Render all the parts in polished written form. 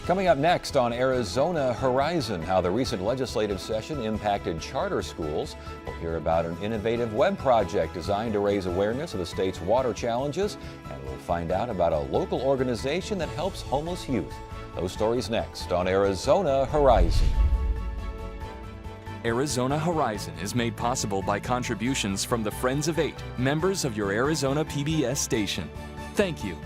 Coming up next on Arizona Horizon, how the recent legislative session impacted charter schools. We'll hear about an innovative web project designed to raise awareness of the state's water challenges, and we'll find out about a local organization that helps homeless youth. Those stories next on Arizona Horizon. Arizona Horizon is made possible by contributions from the Friends of Eight, members of your Arizona PBS station. Thank you.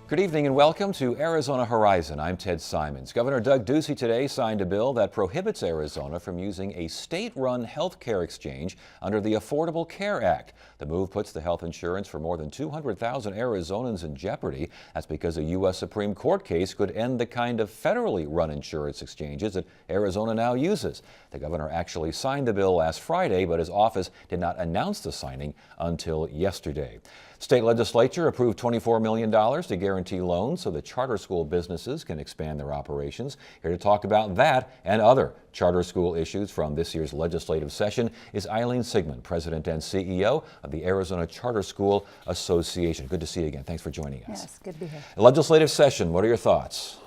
Good evening and welcome to Arizona Horizon. I'm Ted Simons. Governor Doug Ducey today signed a bill that prohibits Arizona from using a state-run health care exchange under the Affordable Care Act. The move puts the health insurance for more than 200,000 Arizonans in jeopardy. That's because a U.S. Supreme Court case could end the kind of federally run insurance exchanges that Arizona now uses. The governor actually signed the bill last Friday, but his office did not announce the signing until yesterday. State legislature approved $24 million to guarantee loans so that charter school businesses can expand their operations. Here to talk about that and other charter school issues from this year's legislative session is Eileen Sigmund, President and CEO of the Arizona Charter School Association. Good to see you again. Thanks for joining us. Yes, good to be here. Legislative session, what are your thoughts?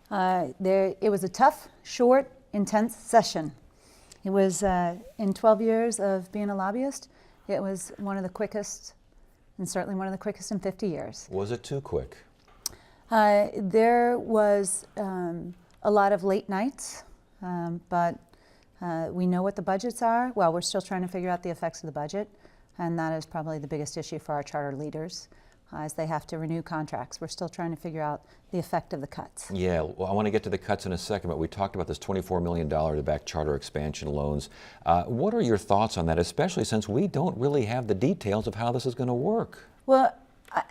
It was a tough, short, intense session. It was, in 12 years of being a lobbyist, it was one of the quickest, and certainly one of the quickest in 50 years. Was it too quick? There was a lot of late nights, but we know what the budgets are. Well, we're still trying to figure out the effects of the budget, and that is probably the biggest issue for our charter leaders as they have to renew contracts. We're still trying to figure out the effect of the cuts. Yeah, well, I want to get to the cuts in a second, but we talked about this $24 million to back charter expansion loans. What are your thoughts on that, especially since we don't really have the details of how this is going to work? Well,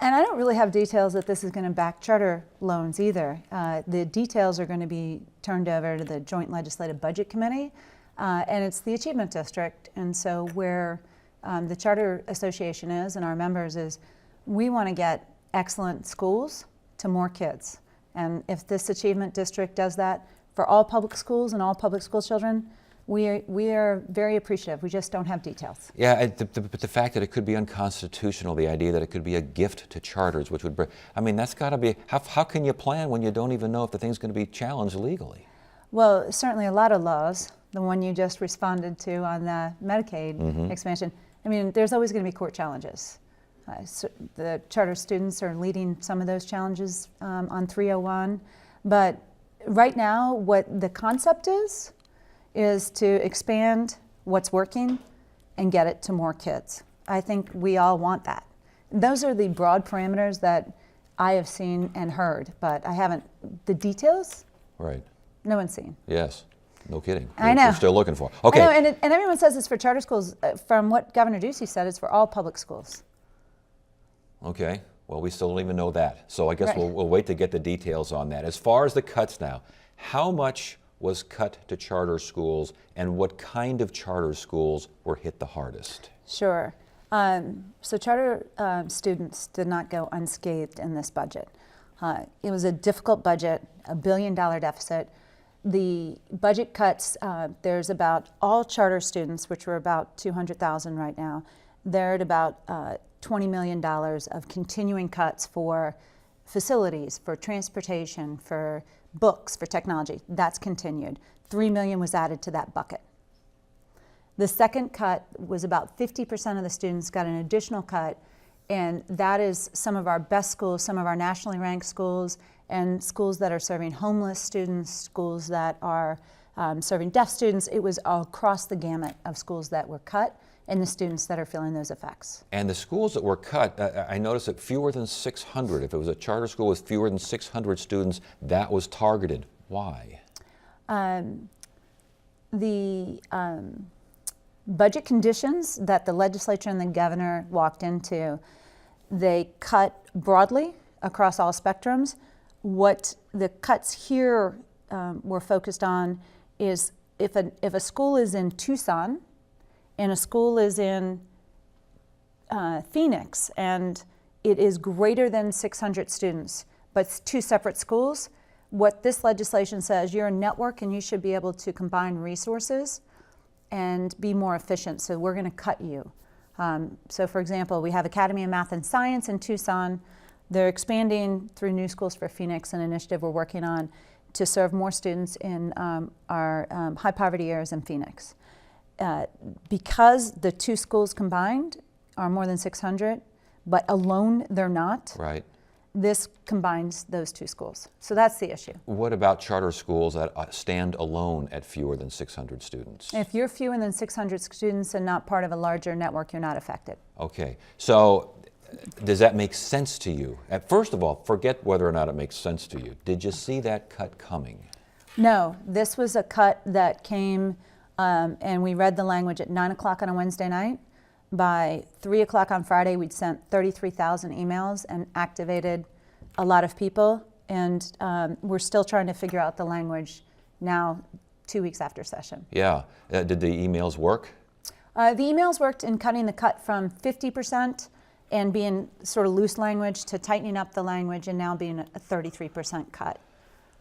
and I don't really have details that this is going to back charter loans either. The details are going to be turned over to the Joint Legislative Budget Committee, and it's the Achievement District. And so where the Charter Association is and our members is, we want to get excellent schools to more kids. And if this Achievement District does that for all public schools and all public school children, we are very appreciative. We just don't have details. Yeah, but the fact that it could be unconstitutional, the idea that it could be a gift to charters, which would, I mean, that's got to be, how can you plan when you don't even know if the thing's going to be challenged legally? Well, certainly a lot of laws, the one you just responded to on the Medicaid expansion, I mean, there's always going to be court challenges. So the charter students are leading some of those challenges on 301. But right now, what the concept is to expand what's working and get it to more kids. I think we all want that. Those are the broad parameters that I have seen and heard, but I haven't, the details, right? No one's seen. Yes, no kidding. I know. We're still looking for. Okay. I know, and everyone says it's for charter schools. From what Governor Ducey said, it's for all public schools. Okay, well, we still don't even know that. So I guess Right. we'll wait to get the details on that. As far as the cuts now, how much was cut to charter schools and what kind of charter schools were hit the hardest? Sure. So charter students did not go unscathed in this budget. It was a difficult budget, $1 billion deficit. The budget cuts, there's about all charter students, which were about 200,000 right now, they're at about $20 million of continuing cuts for facilities, for transportation, for books, for technology. That's continued. $3 million was added to that bucket. The second cut was about 50% of the students got an additional cut, and that is some of our best schools, some of our nationally ranked schools, and schools that are serving homeless students, schools that are serving deaf students. It was across the gamut of schools that were cut and the students that are feeling those effects. And the schools that were cut, I noticed that fewer than 600, if it was a charter school with fewer than 600 students, that was targeted. Why? The budget conditions that the legislature and the governor walked into, they cut broadly across all spectrums. What the cuts here were focused on is if a school is in Tucson and a school is in Phoenix and it is greater than 600 students, but it's two separate schools, what this legislation says, you're a network and you should be able to combine resources and be more efficient, so we're going to cut you. So for example, we have Academy of Math and Science in Tucson. They're expanding through New Schools for Phoenix, an initiative we're working on to serve more students in our high poverty areas in Phoenix. Because the two schools combined are more than 600, but alone they're not, Right. this combines those two schools. So that's the issue. What about charter schools that stand alone at fewer than 600 students? If you're fewer than 600 students and not part of a larger network, you're not affected. Okay, so does that make sense to you? First of all, forget whether or not it makes sense to you. Did you see that cut coming? No, this was a cut that came, and we read the language at 9 o'clock on a Wednesday night. By 3 o'clock on Friday, we'd sent 33,000 emails and activated a lot of people. And we're still trying to figure out the language now, 2 weeks after session. Yeah, did the emails work? The emails worked in cutting the cut from 50% and being sort of loose language to tightening up the language and now being a 33% cut.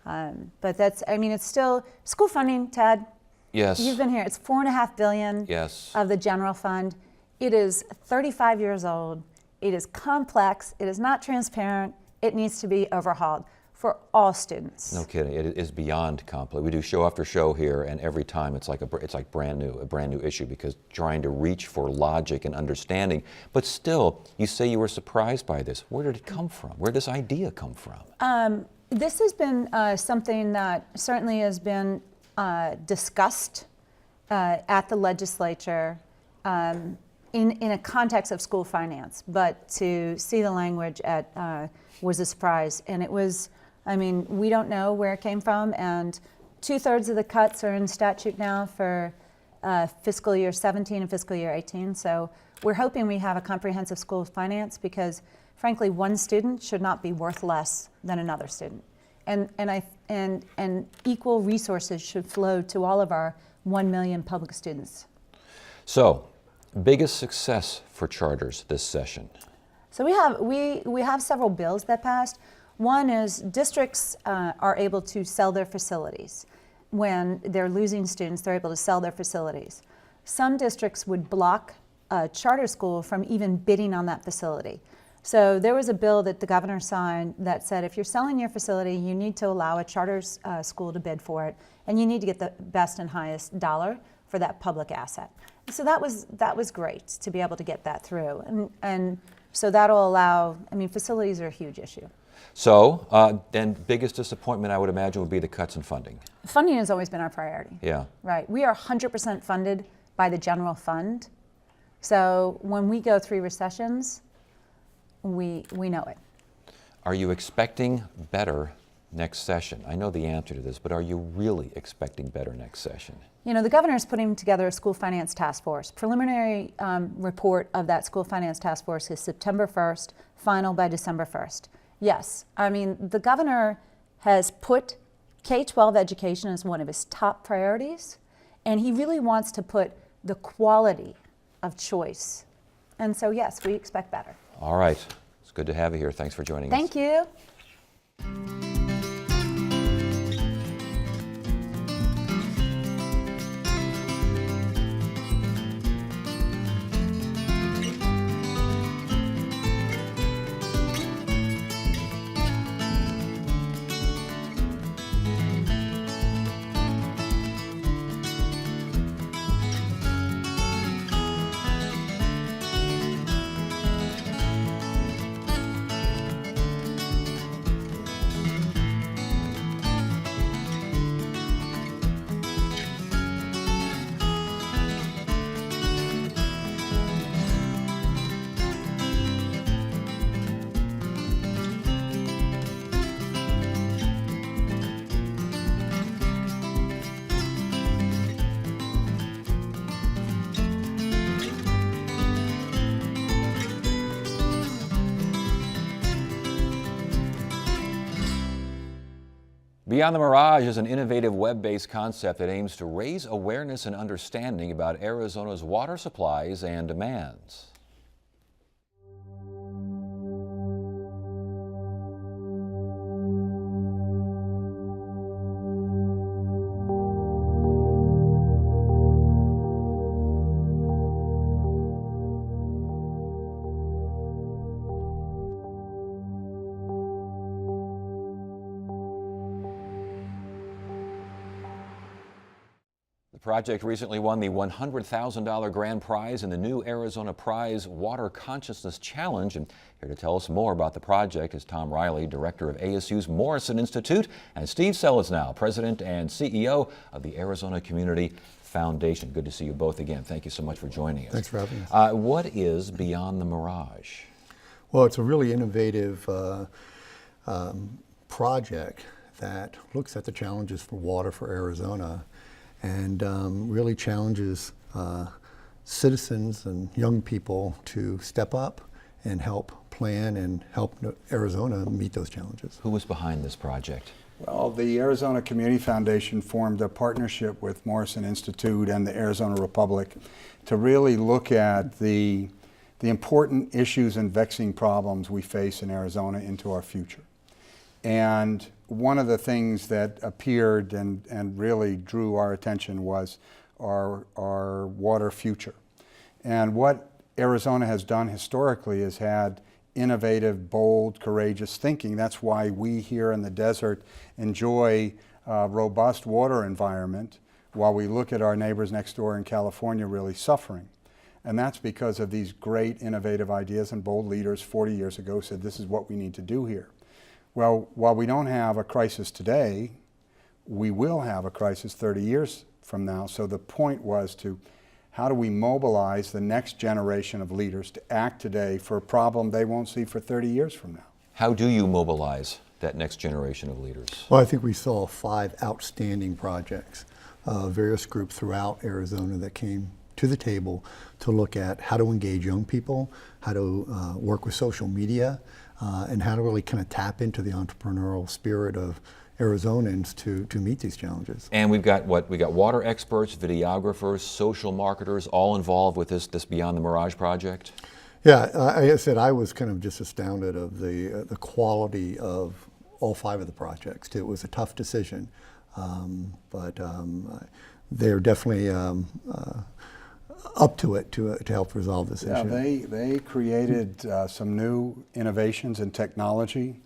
But that's, I mean, it's still school funding, Ted. Yes. You've been here. It's $4.5 billion Yes. of the general fund. It is 35 years old. It is complex. It is not transparent. It needs to be overhauled for all students. No kidding. It is beyond complex. We do show after show here, and every time it's like a brand new issue, because trying to reach for logic and understanding. But still, you say you were surprised by this. Where did it come from? Where did this idea come from? This has been something that certainly has been discussed at the legislature in a context of school finance, but to see the language was a surprise. And it was, I mean, we don't know where it came from, and 2/3 of the cuts are in statute now for fiscal year 17 and fiscal year 18. So we're hoping we have a comprehensive school finance, because frankly, one student should not be worth less than another student. And equal resources should flow to all of our 1 million public students. So, biggest success for charters this session? So we have several bills that passed. One is districts are able to sell their facilities. When they're losing students, they're able to sell their facilities. Some districts would block a charter school from even bidding on that facility. So there was a bill that the governor signed that said if you're selling your facility, you need to allow a charter school to bid for it, and you need to get the best and highest dollar for that public asset. So that was great to be able to get that through, and so that'll allow. I mean, facilities are a huge issue. So, then biggest disappointment I would imagine would be the cuts in funding. Funding has always been our priority. Yeah. Right. We are 100% funded by the general fund. So when we go through recessions, we know it. Are you expecting better next session? I know the answer to this, but are you really expecting better next session? You know, the governor is putting together a school finance task force. Preliminary report of that school finance task force is September 1st, final by December 1st. Yes, I mean, the governor has put K-12 education as one of his top priorities, and he really wants to put the quality of choice. And so, yes, we expect better. All right. It's good to have you here. Thanks for joining us. Thank you. Beyond the Mirage is an innovative web-based concept that aims to raise awareness and understanding about Arizona's water supplies and demands. The project recently won the $100,000 grand prize in the new Arizona Prize Water Consciousness Challenge. And here to tell us more about the project is Tom Riley, director of ASU's Morrison Institute, and Steve Selesnow, president and CEO of the Arizona Community Foundation. Good to see you both again. Thank you so much for joining us. Thanks for having us. What is Beyond the Mirage? Well, it's a really innovative project that looks at the challenges for water for Arizona and really challenges citizens and young people to step up and help plan and help Arizona meet those challenges. Who was behind this project? Well, the Arizona Community Foundation formed a partnership with Morrison Institute and the Arizona Republic to really look at the important issues and vexing problems we face in Arizona into our future. And one of the things that appeared and really drew our attention was our water future. And what Arizona has done historically is had innovative, bold, courageous thinking. That's why we here in the desert enjoy a robust water environment while we look at our neighbors next door in California really suffering. And that's because of these great innovative ideas and bold leaders 40 years ago said this is what we need to do here. Well, while we don't have a crisis today, we will have a crisis 30 years from now. So the point was to how do we mobilize the next generation of leaders to act today for a problem they won't see for 30 years from now? How do you mobilize that next generation of leaders? Well, I think we saw 5 outstanding projects, various groups throughout Arizona that came to the table to look at how to engage young people, how to work with social media, and how to really kind of tap into the entrepreneurial spirit of Arizonans to meet these challenges. And we've got what? We got water experts, videographers, social marketers, all involved with this Beyond the Mirage project? Yeah, I said I was kind of just astounded of the quality of all 5 of the projects. It was a tough decision, but they're definitely up to it to help resolve this issue. They created some new innovations in technology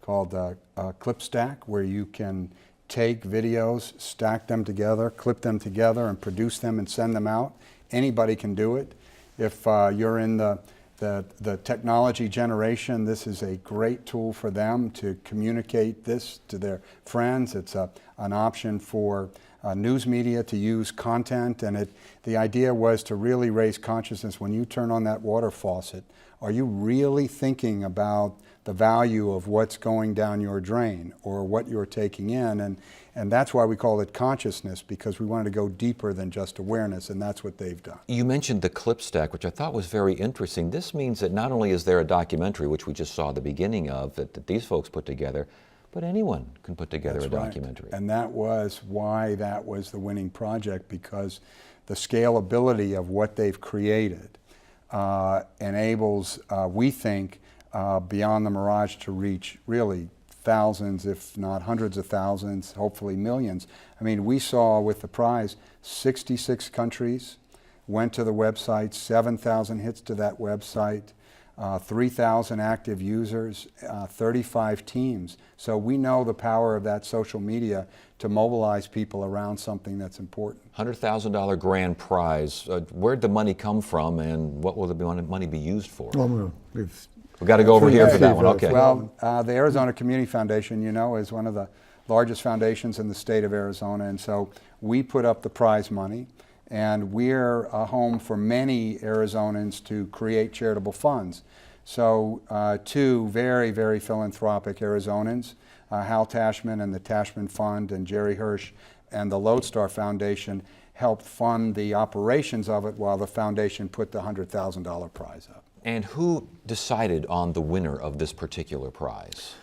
called ClipStack, where you can take videos, stack them together, clip them together, and produce them and send them out. Anybody can do it. If you're in the technology generation, this is a great tool for them to communicate this to their friends. It's an option for news media to use content, and the idea was to really raise consciousness. When you turn on that water faucet, are you really thinking about the value of what's going down your drain or what you're taking in? And that's why we call it consciousness, because we wanted to go deeper than just awareness, and that's what they've done. You mentioned the ClipStack, which I thought was very interesting. This means that not only is there a documentary, which we just saw the beginning of, that these folks put together, but anyone can put together a documentary. And that was why that was the winning project, because the scalability of what they've created enables, we think, Beyond the Mirage to reach really thousands, if not hundreds of thousands, hopefully millions. I mean, we saw with the prize, 66 countries went to the website, 7,000 hits to that website, 3,000 active users, 35 teams. So we know the power of that social media to mobilize people around something that's important. $100,000 grand prize. Where'd the money come from, and what will the money be used for? Well, We've got to go over here for that one. Okay. Well, the Arizona Community Foundation, you know, is one of the largest foundations in the state of Arizona, and so we put up the prize money, and we're a home for many Arizonans to create charitable funds. So 2 very, very philanthropic Arizonans, Hal Tashman and the Tashman Fund, and Jerry Hirsch and the Lodestar Foundation helped fund the operations of it while the foundation put the $100,000 prize up. And who decided on the winner of this particular prize?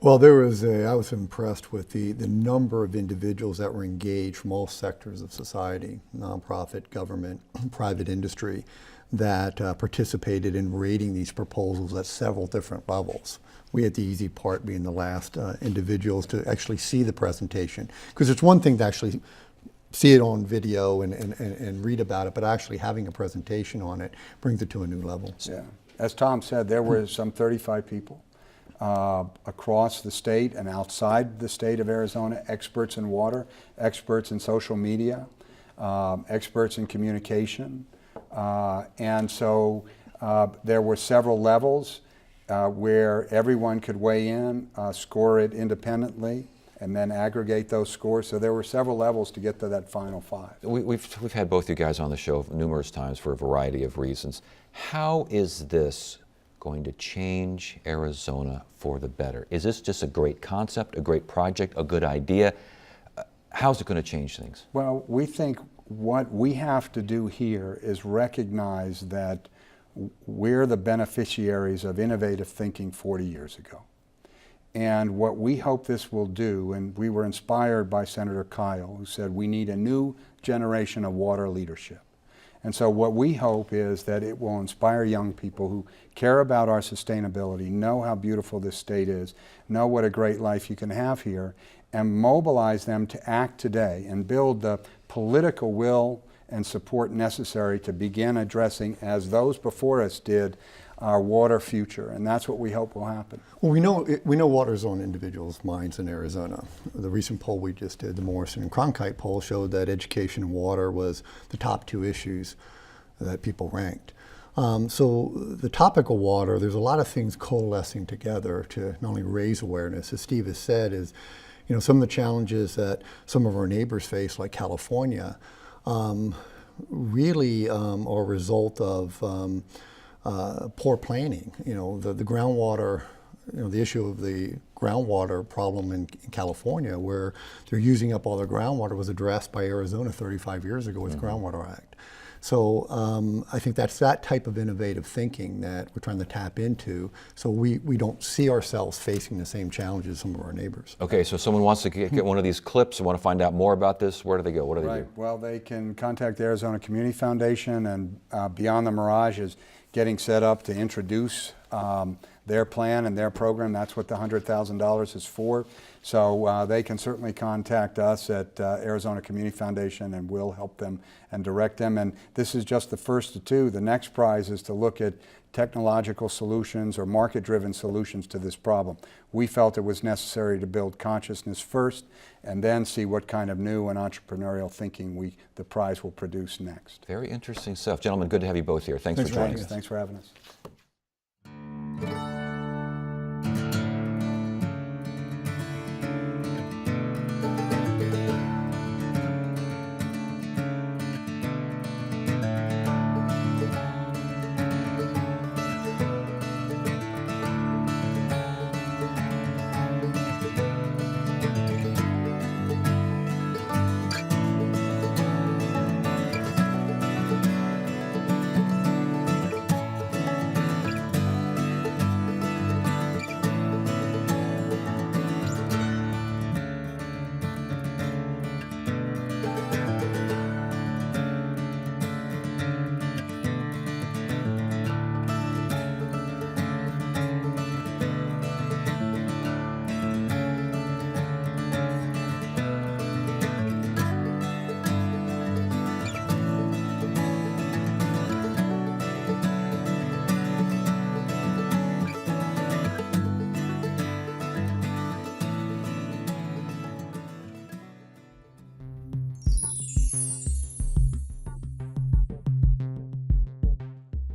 Well, I was impressed with the number of individuals that were engaged from all sectors of society, nonprofit, government, private industry, that participated in rating these proposals at several different levels. We had the easy part being the last individuals to actually see the presentation, because it's one thing to actually see it on video and read about it, but actually having a presentation on it brings it to a new level. Yeah. As Tom said, there were some 35 people across the state and outside the state of Arizona, experts in water, experts in social media, experts in communication. And so there were several levels where everyone could weigh in, score it independently, and then aggregate those scores. So there were several levels to get to that final 5. We've had both you guys on the show numerous times for a variety of reasons. How is this going to change Arizona for the better? Is this just a great concept, a great project, a good idea? How's it going to change things? Well, we think what we have to do here is recognize that we're the beneficiaries of innovative thinking 40 years ago. And what we hope this will do, and we were inspired by Senator Kyle, who said we need a new generation of water leadership. And so what we hope is that it will inspire young people who care about our sustainability, know how beautiful this state is, know what a great life you can have here, and mobilize them to act today and build the political will and support necessary to begin addressing, as those before us did, our water future. And that's what we hope will happen. Well, we know water's on individuals' minds in Arizona. The recent poll we just did, the Morrison and Cronkite poll, showed that education and water was the top 2 issues that people ranked. So the topic of water, there's a lot of things coalescing together to not only raise awareness, as Steve has said, is some of the challenges that some of our neighbors face, like California, really are a result of poor planning. The groundwater, the issue of the groundwater problem in California, where they're using up all their groundwater, was addressed by Arizona 35 years ago with the Groundwater Act. So I think that's that type of innovative thinking that we're trying to tap into, so we don't see ourselves facing the same challenges as some of our neighbors. Okay, so someone wants to get one of these clips and want to find out more about this, where do they go? What do they do? Well, they can contact the Arizona Community Foundation, and Beyond the Mirage is getting set up to introduce their plan and their program. That's what the $100,000 is for. So they can certainly contact us at Arizona Community Foundation, and we'll help them and direct them. And this is just the first of 2. The next prize is to look at technological solutions or market-driven solutions to this problem. We felt it was necessary to build consciousness first and then see what kind of new and entrepreneurial thinking the prize will produce next. Very interesting stuff. Gentlemen, good to have you both here. Thanks for joining us. Thanks for having us.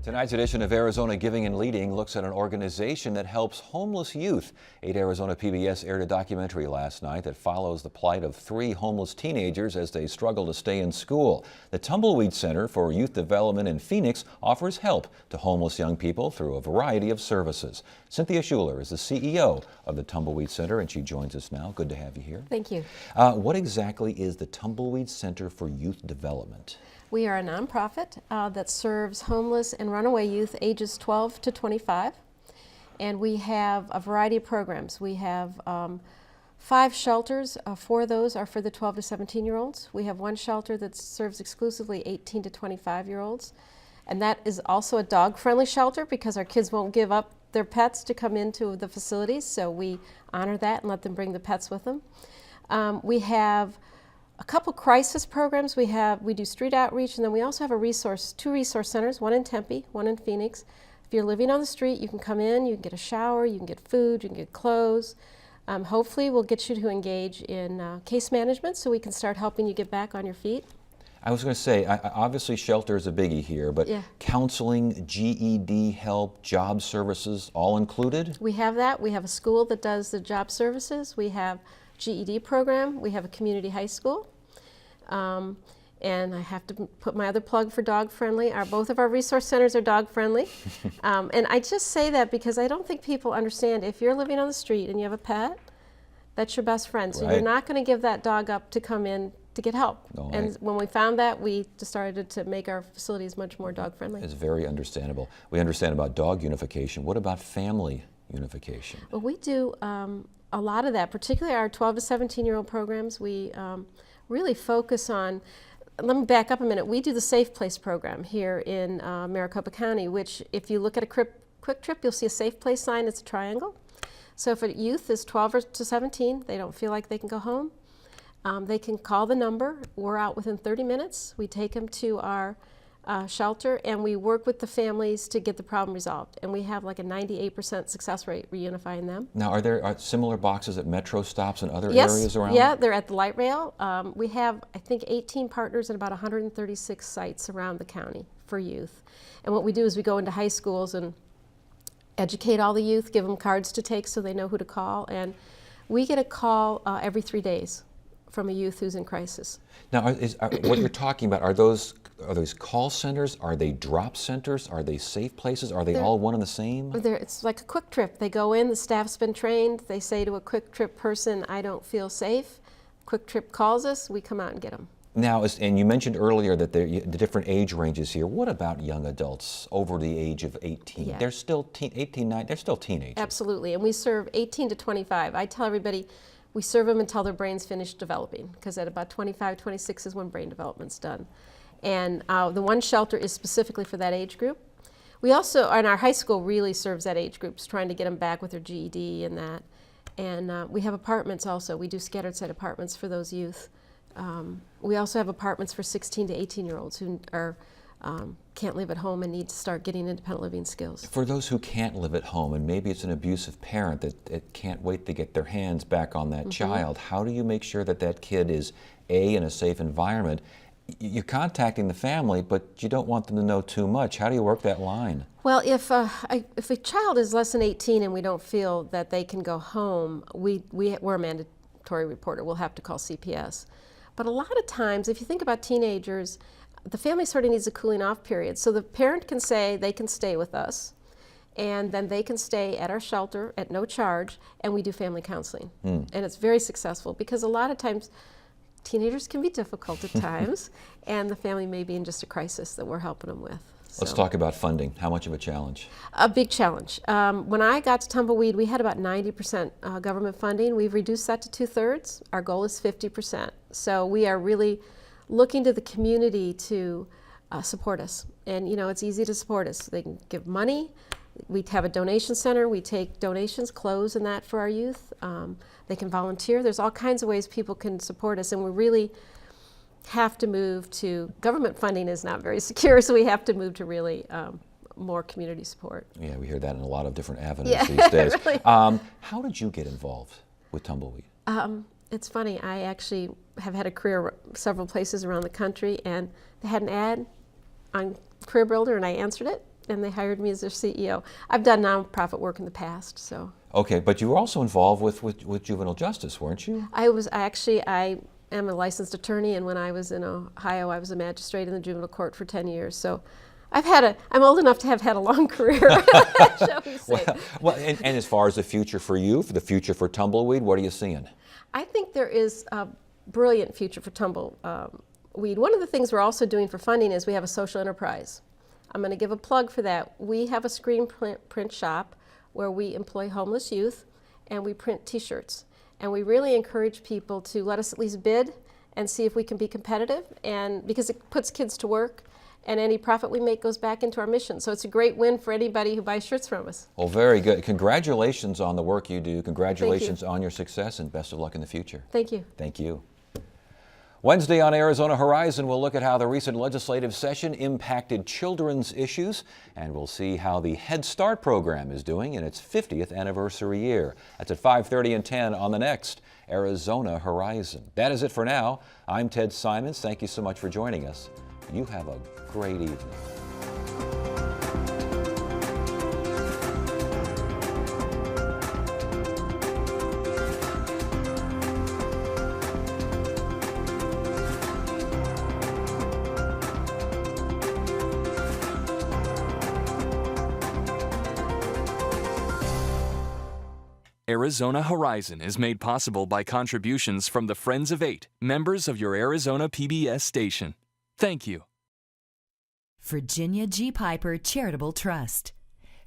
Tonight's edition of Arizona Giving and Leading looks at an organization that helps homeless youth. 8 Arizona PBS aired a documentary last night that follows the plight of 3 homeless teenagers as they struggle to stay in school. The Tumbleweed Center for Youth Development in Phoenix offers help to homeless young people through a variety of services. Cynthia Schuler is the CEO of the Tumbleweed Center, and she joins us now. Good to have you here. Thank you. What exactly is the Tumbleweed Center for Youth Development? We are a nonprofit that serves homeless and runaway youth ages 12 to 25. And we have a variety of programs. We have 5 shelters. 4 of those are for the 12 to 17-year-olds. We have 1 shelter that serves exclusively 18 to 25-year-olds. And that is also a dog-friendly shelter because our kids won't give up their pets to come into the facilities. So we honor that and let them bring the pets with them. We have a couple crisis programs. We do street outreach, and then we also have 2 resource centers, one in Tempe, one in Phoenix. If you're living on the street, you can come in, you can get a shower, you can get food, you can get clothes. Hopefully we'll get you to engage in case management so we can start helping you get back on your feet. I was going to say, obviously shelter is a biggie here, but Yeah. counseling, GED help, job services, all included? We have that. We have a school that does the job services. We have GED program. We have a community high school. And I have to put my other plug for dog friendly. Both of our resource centers are dog friendly. And I just say that because I don't think people understand if you're living on the street and you have a pet, that's your best friend. So you're Right. not going to give that dog up to come in to get help. No, And when we found that, we just started to make our facilities much more dog friendly. It's very understandable. We understand about dog unification. What about family unification? Well, we do a lot of that, particularly our 12 to 17-year-old programs. We really focus on, let me back up a minute. We do the Safe Place program here in Maricopa County, which if you look at a quick trip, you'll see a Safe Place sign. It's a triangle. So if a youth is 12 or to 17, they don't feel like they can go home, they can call the number. We're out within 30 minutes. We take them to our shelter and we work with the families to get the problem resolved. And we have like a 98% success rate reunifying them. Now, are there similar boxes at metro stops and other Yes, areas around? yeah, they're at the light rail. We have, I think, 18 partners at about 136 sites around the county for youth. And what we do is we go into high schools and educate all the youth, give them cards to take so they know who to call. And we get a call every 3 days from a youth who's in crisis. Now, what you're talking about, are those call centers? Are they drop centers? Are they safe places? Are they all one and the same? It's like a quick trip. They go in, the staff's been trained. They say to a quick trip person, I don't feel safe. Quick Trip calls us, we come out and get them. Now, and you mentioned earlier that the different age ranges here. What about young adults over the age of 18? Yeah. They're still 18, 19, they're still teenagers. Absolutely, and we serve 18 to 25. I tell everybody we serve them until their brains finish developing, because at about 25, 26 is when brain development's done. And the one shelter is specifically for that age group. We also, and our high school really serves that age groups, trying to get them back with their GED and that. And we have apartments also. We do scattered site apartments for those youth. We also have apartments for 16 to 18-year-olds who are can't live at home and need to start getting independent living skills. For those who can't live at home, and maybe it's an abusive parent that can't wait to get their hands back on that child, how do you make sure that that kid is, A, in a safe environment? You're contacting the family, but you don't want them to know too much. How do you work that line? Well, if a child is less than 18 and we don't feel that they can go home, we're a mandatory reporter. We'll have to call CPS. But a lot of times, if you think about teenagers, the family sort of needs a cooling off period. So the parent can say they can stay with us, and then they can stay at our shelter at no charge, and we do family counseling. And it's very successful because a lot of times teenagers can be difficult at times, and the family may be in just a crisis that we're helping them with. Let's So, talk about funding. How much of a challenge? a big challenge. When I got to Tumbleweed, we had about 90% government funding. We've reduced that to 2/3. Our goal is 50%. So we are really looking to the community to support us. And you know, it's easy to support us. They can give money. We have a donation center. We take donations, clothes and that for our youth. They can volunteer. There's all kinds of ways people can support us, and we really have to move to, government funding is not very secure, so we have to move to really more community support. Yeah, we hear that in a lot of different avenues Yeah, these days. really. How did you get involved with Tumbleweed? It's funny, I actually have had a career several places around the country, and they had an ad on Career Builder, and I answered it, and they hired me as their CEO. I've done nonprofit work in the past, so. Okay, but you were also involved with juvenile justice, weren't you? I am a licensed attorney, and when I was in Ohio, I was a magistrate in the juvenile court for 10 years. So I'm old enough to have had a long career, shall we say. And as far as the future for you, for the future for Tumbleweed, what are you seeing? I think there is a brilliant future for Tumbleweed. One of the things we're also doing for funding is we have a social enterprise. I'm going to give a plug for that. We have a screen print shop where we employ homeless youth, and we print t-shirts. And we really encourage people to let us at least bid and see if we can be competitive, and because it puts kids to work, and any profit we make goes back into our mission. So it's a great win for anybody who buys shirts from us. Well, very good. Congratulations on the work you do. Congratulations on your success, and best of luck in the future. Thank you. Thank you. Wednesday on Arizona Horizon, we'll look at how the recent legislative session impacted children's issues, and we'll see how the Head Start program is doing in its 50th anniversary year. That's at 5:30 and 10 on the next Arizona Horizon. That is it for now. I'm Ted Simons. Thank you so much for joining us. You have a great evening. Arizona Horizon is made possible by contributions from the Friends of 8, members of your Arizona PBS station. Thank you. Virginia G. Piper Charitable Trust.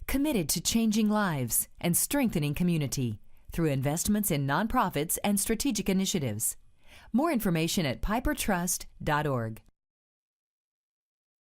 Committed to changing lives and strengthening community through investments in nonprofits and strategic initiatives. More information at pipertrust.org.